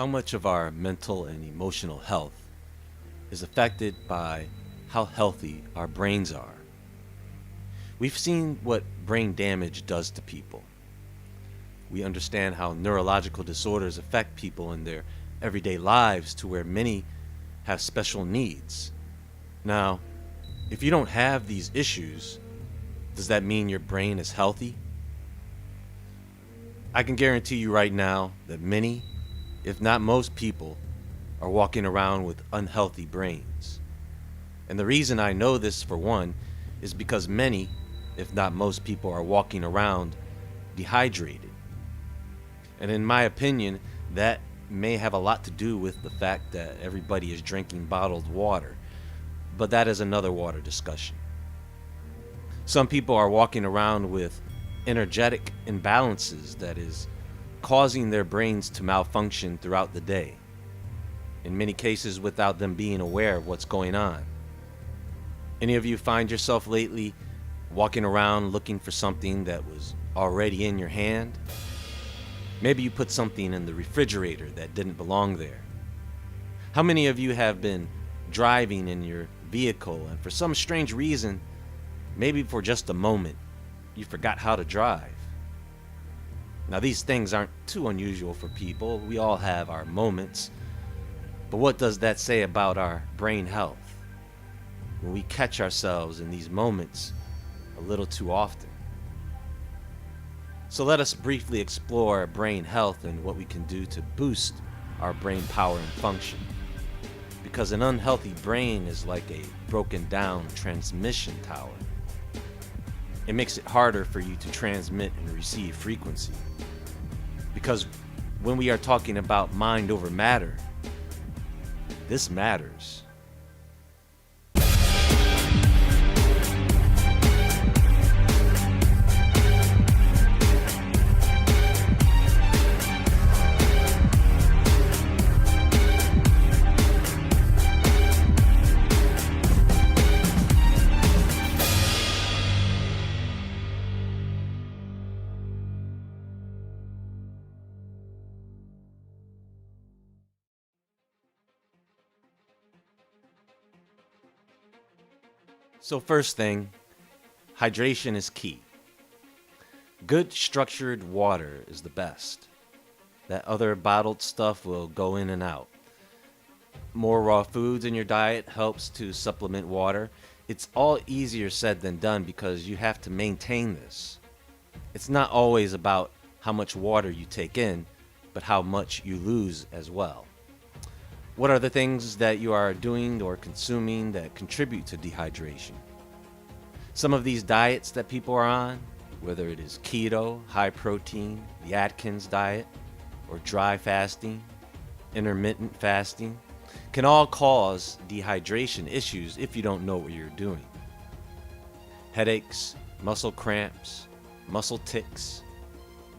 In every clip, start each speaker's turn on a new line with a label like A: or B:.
A: How much of our mental and emotional health is affected by how healthy our brains are? We've seen what brain damage does to people. We understand how neurological disorders affect people in their everyday lives to where many have special needs. Now, if you don't have these issues, does that mean your brain is healthy? I can guarantee you right now that many, if not most people, are walking around with unhealthy brains. And the reason I know this, for one, is because many, if not most people, are walking around dehydrated. And in my opinion, that may have a lot to do with the fact that everybody is drinking bottled water. But that is another water discussion. Some people are walking around with energetic imbalances that is causing their brains to malfunction throughout the day, in many cases without them being aware of what's going on. Any of you find yourself lately walking around looking for something that was already in your hand? Maybe you put something in the refrigerator that didn't belong there. How many of you have been driving in your vehicle and for some strange reason, maybe for just a moment, you forgot how to drive? Now, these things aren't too unusual for people. We all have our moments. But what does that say about our brain health when we catch ourselves in these moments a little too often? So let us briefly explore brain health and what we can do to boost our brain power and function. Because an unhealthy brain is like a broken down transmission tower. It makes it harder for you to transmit and receive frequency. Because when we are talking about mind over matter, this matters. So first thing, hydration is key. Good structured water is the best. That other bottled stuff will go in and out. More raw foods in your diet helps to supplement water. It's all easier said than done because you have to maintain this. It's not always about how much water you take in, but how much you lose as well. What are the things that you are doing or consuming that contribute to dehydration? Some of these diets that people are on, whether it is keto, high protein, the Atkins diet, or dry fasting, intermittent fasting, can all cause dehydration issues if you don't know what you're doing. Headaches, muscle cramps, muscle tics,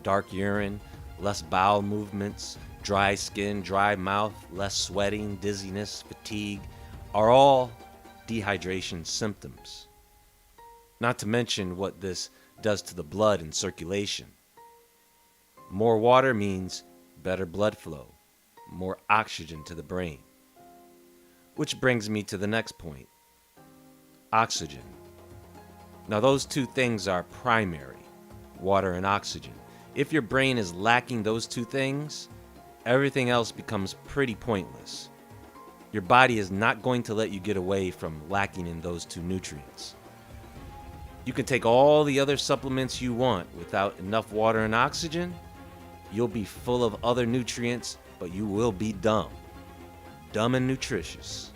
A: dark urine, less bowel movements, dry skin, dry mouth, less sweating, dizziness, fatigue are all dehydration symptoms. Not to mention what this does to the blood and circulation. More water means better blood flow, more oxygen to the brain. Which brings me to the next point, oxygen. Now those two things are primary, water and oxygen. If your brain is lacking those two things, everything else becomes pretty pointless. Your body is not going to let you get away from lacking in those two nutrients. You can take all the other supplements you want without enough water and oxygen. You'll be full of other nutrients, but you will be dumb. Dumb and nutritious.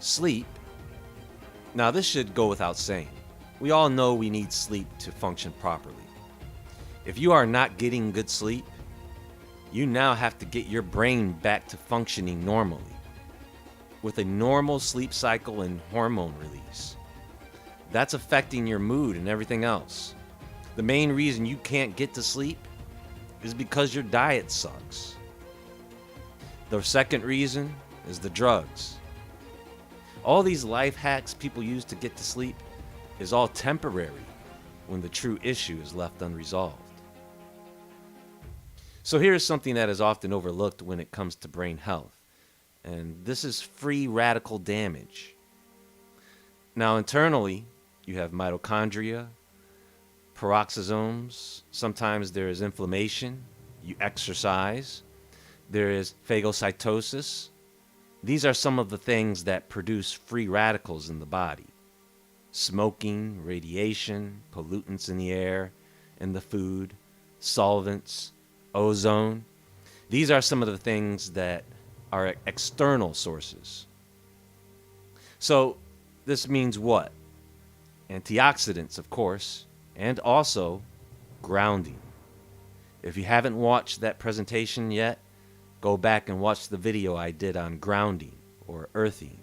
A: Sleep. Now this should go without saying. We all know we need sleep to function properly. If you are not getting good sleep, you now have to get your brain back to functioning normally, with a normal sleep cycle and hormone release. That's affecting your mood and everything else. The main reason you can't get to sleep is because your diet sucks. The second reason is the drugs. All these life hacks people use to get to sleep is all temporary when the true issue is left unresolved. So here's something that is often overlooked when it comes to brain health, and this is free radical damage. Now, internally, you have mitochondria, peroxisomes, sometimes there is inflammation, you exercise, there is phagocytosis. These are some of the things that produce free radicals in the body. Smoking, radiation, pollutants in the air, in the food, solvents, ozone. These are some of the things that are external sources. So this means what? Antioxidants, of course, and also grounding. If you haven't watched that presentation yet, go back and watch the video I did on grounding or earthing.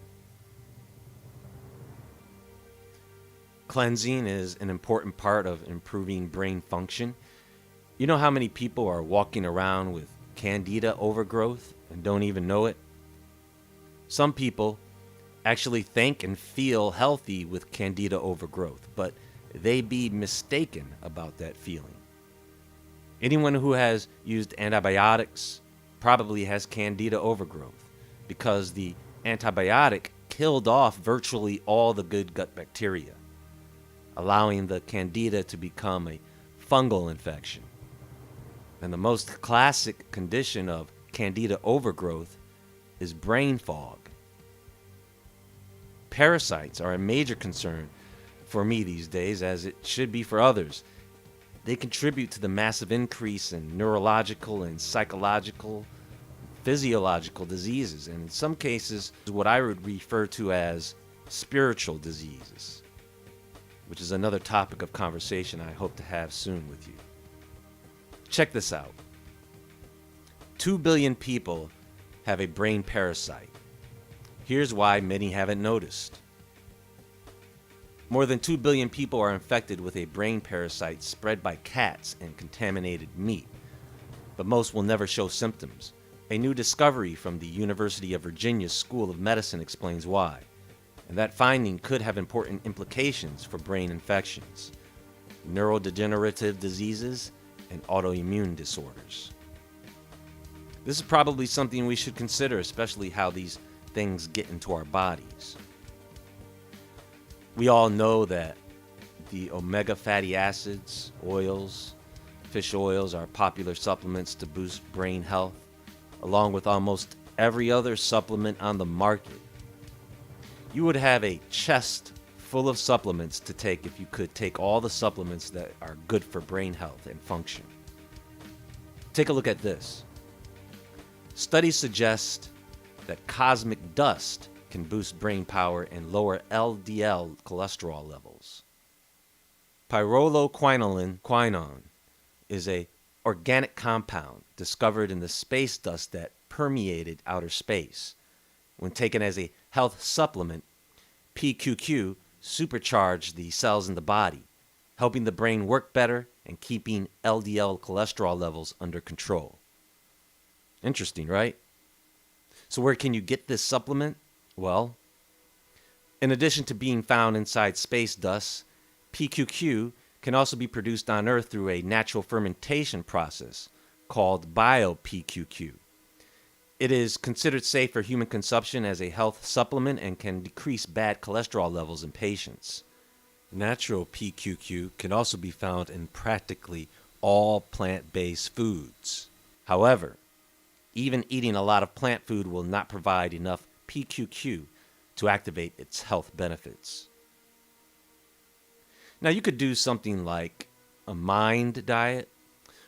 A: Cleansing is an important part of improving brain function. You know how many people are walking around with candida overgrowth and don't even know it? Some people actually think and feel healthy with candida overgrowth, but they be mistaken about that feeling. Anyone who has used antibiotics probably has candida overgrowth because the antibiotic killed off virtually all the good gut bacteria, allowing the candida to become a fungal infection. And the most classic condition of candida overgrowth is brain fog. Parasites are a major concern for me these days, as it should be for others. They contribute to the massive increase in neurological and psychological, physiological diseases, and in some cases, what I would refer to as spiritual diseases, which is another topic of conversation I hope to have soon with you. Check this out. 2 billion people have a brain parasite. Here's why many haven't noticed. More than 2 billion people are infected with a brain parasite spread by cats and contaminated meat, but most will never show symptoms. A new discovery from the University of Virginia School of Medicine explains why, and that finding could have important implications for brain infections, neurodegenerative diseases, and autoimmune disorders. This is probably something we should consider, especially how these things get into our bodies. We all know that the omega fatty acids, oils, fish oils are popular supplements to boost brain health, along with almost every other supplement on the market. You would have a chest full of supplements to take if you could take all the supplements that are good for brain health and function. Take a look at this. Studies suggest that cosmic dust can boost brain power and lower LDL cholesterol levels. Pyrroloquinone is an organic compound discovered in the space dust that permeated outer space. When taken as a health supplement, PQQ supercharged the cells in the body, helping the brain work better and keeping LDL cholesterol levels under control. Interesting, right? So where can you get this supplement? Well, in addition to being found inside space dust, PQQ can also be produced on Earth through a natural fermentation process called bio-PQQ. It is considered safe for human consumption as a health supplement and can decrease bad cholesterol levels in patients. Natural PQQ can also be found in practically all plant-based foods. However, even eating a lot of plant food will not provide enough PQQ to activate its health benefits. Now, you could do something like a mind diet,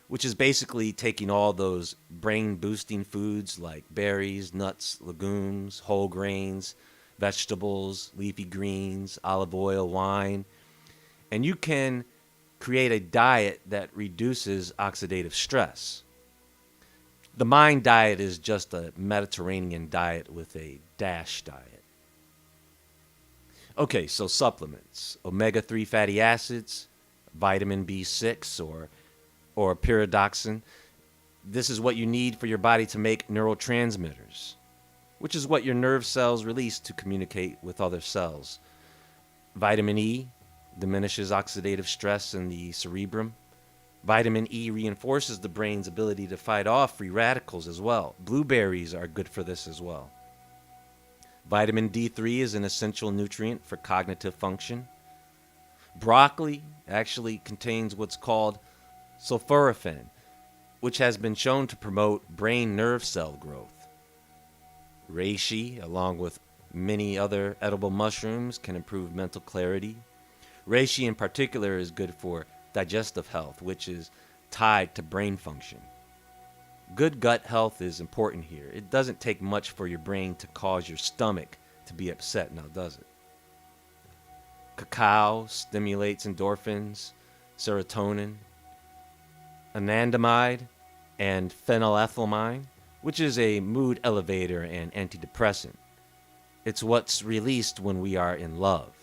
A: which is basically taking all those brain-boosting foods like berries, nuts, legumes, whole grains, vegetables, leafy greens, olive oil, wine, and you can create a diet that reduces oxidative stress. The mind diet is just a Mediterranean diet with a DASH diet. Okay, so supplements, omega-3 fatty acids, vitamin B6 or pyridoxine. This is what you need for your body to make neurotransmitters, which is what your nerve cells release to communicate with other cells. Vitamin E diminishes oxidative stress in the cerebrum. Vitamin E reinforces the brain's ability to fight off free radicals as well. Blueberries are good for this as well. Vitamin D3 is an essential nutrient for cognitive function. Broccoli actually contains what's called sulforaphane, which has been shown to promote brain nerve cell growth. Reishi, along with many other edible mushrooms, can improve mental clarity. Reishi in particular is good for digestive health, which is tied to brain function. Good gut health is important here. It doesn't take much for your brain to cause your stomach to be upset, now does it? Cacao stimulates endorphins, serotonin, anandamide, and phenylethylamine, which is a mood elevator and antidepressant. It's what's released when we are in love.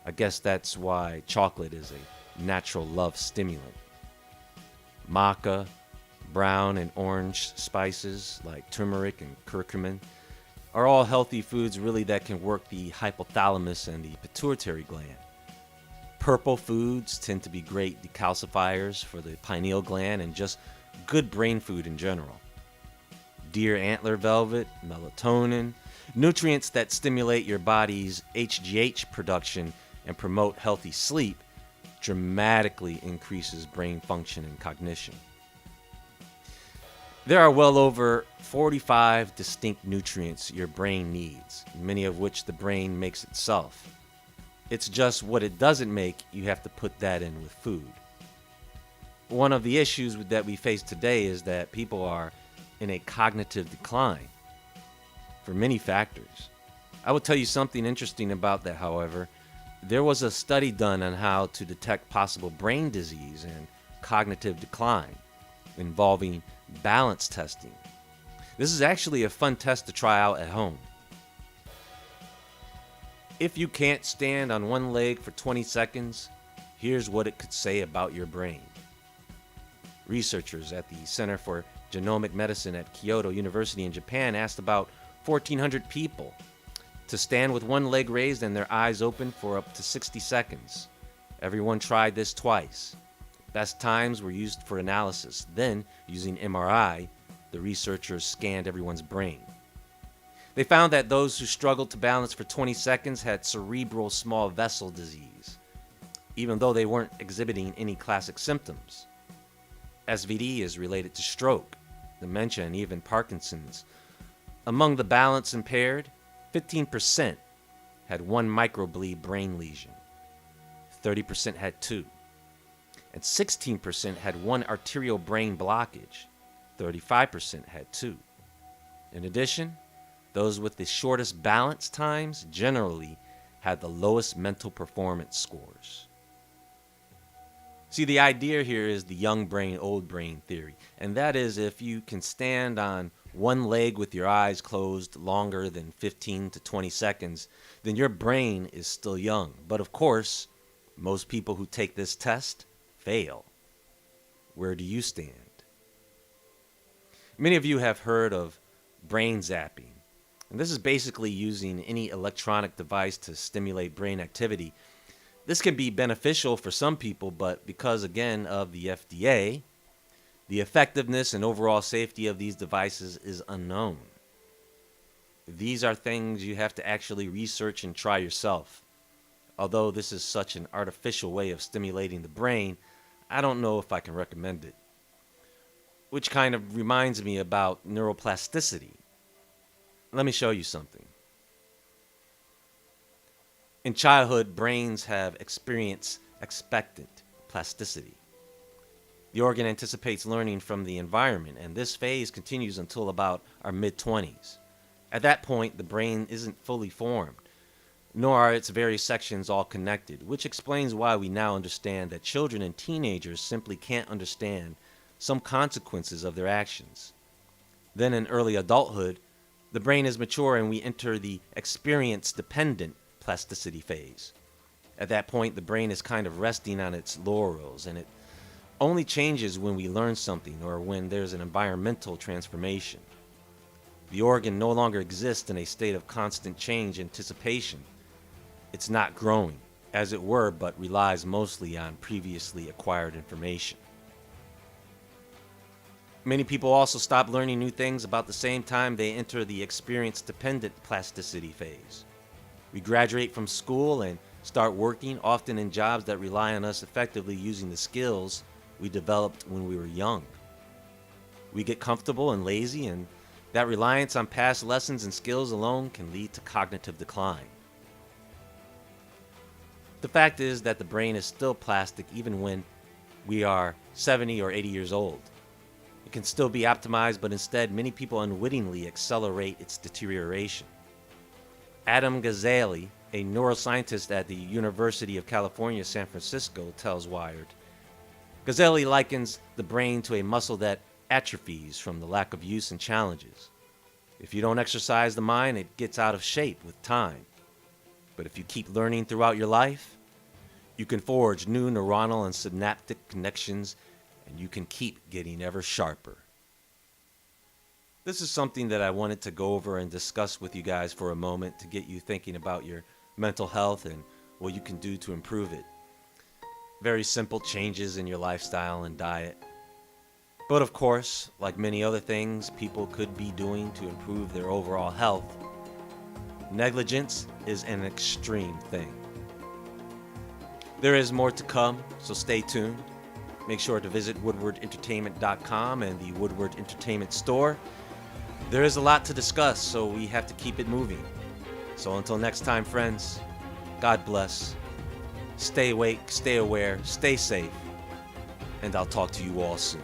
A: I guess that's why chocolate is a natural love stimulant. Maca, brown and orange spices like turmeric and curcumin are all healthy foods really that can work the hypothalamus and the pituitary gland. Purple foods tend to be great decalcifiers for the pineal gland and just good brain food in general. Deer antler velvet, melatonin, nutrients that stimulate your body's HGH production and promote healthy sleep dramatically increases brain function and cognition. There are well over 45 distinct nutrients your brain needs, many of which the brain makes itself. It's just what it doesn't make, you have to put that in with food. One of the issues that we face today is that people are in a cognitive decline for many factors. I will tell you something interesting about that, however. There was a study done on how to detect possible brain disease and cognitive decline involving balance testing. This is actually a fun test to try out at home. If you can't stand on one leg for 20 seconds, here's what it could say about your brain. Researchers at the Center for Genomic Medicine at Kyoto University in Japan asked about 1,400 people to stand with one leg raised and their eyes open for up to 60 seconds. Everyone tried this twice. Best times were used for analysis. Then, using MRI, the researchers scanned everyone's brain. They found that those who struggled to balance for 20 seconds had cerebral small vessel disease, even though they weren't exhibiting any classic symptoms. SVD is related to stroke, dementia, and even Parkinson's. Among the balance impaired, 15% had one microbleed brain lesion, 30% had two, and 16% had one arterial brain blockage, 35% had two. In addition, those with the shortest balance times generally had the lowest mental performance scores. See, the idea here is the young brain, old brain theory, and that is if you can stand on one leg with your eyes closed longer than 15 to 20 seconds, then your brain is still young. But of course, most people who take this test fail. Where do you stand? Many of you have heard of brain zapping, and this is basically using any electronic device to stimulate brain activity. This can be beneficial for some people, but because, again, of the FDA, the effectiveness and overall safety of these devices is unknown. These are things you have to actually research and try yourself. Although this is such an artificial way of stimulating the brain, I don't know if I can recommend it. Which kind of reminds me about neuroplasticity. Let me show you something. In childhood, brains have experienced expectant plasticity. The organ anticipates learning from the environment, and this phase continues until about our mid-20s. At that point, the brain isn't fully formed, nor are its various sections all connected, which explains why we now understand that children and teenagers simply can't understand some consequences of their actions. Then in early adulthood, the brain is mature and we enter the experience-dependent plasticity phase. At that point, the brain is kind of resting on its laurels, and it only changes when we learn something or when there's an environmental transformation. The organ no longer exists in a state of constant change anticipation. It's not growing, as it were, but relies mostly on previously acquired information. Many people also stop learning new things about the same time they enter the experience-dependent plasticity phase. We graduate from school and start working, often in jobs that rely on us effectively using the skills we developed when we were young. We get comfortable and lazy, and that reliance on past lessons and skills alone can lead to cognitive decline. The fact is that the brain is still plastic even when we are 70 or 80 years old. It can still be optimized, but instead many people unwittingly accelerate its deterioration. Adam Gazzaley, a neuroscientist at the University of California, San Francisco, tells Wired. Gazzaley likens the brain to a muscle that atrophies from the lack of use and challenges. If you don't exercise the mind, it gets out of shape with time. But if you keep learning throughout your life, you can forge new neuronal and synaptic connections, and you can keep getting ever sharper. This is something that I wanted to go over and discuss with you guys for a moment to get you thinking about your mental health and what you can do to improve it. Very simple changes in your lifestyle and diet. But of course, like many other things people could be doing to improve their overall health, negligence is an extreme thing. There is more to come, so stay tuned. Make sure to visit woodwardentertainment.com and the Woodward Entertainment store. There is a lot to discuss, so we have to keep it moving. So until next time, friends, God bless. Stay awake, stay aware, stay safe, and I'll talk to you all soon.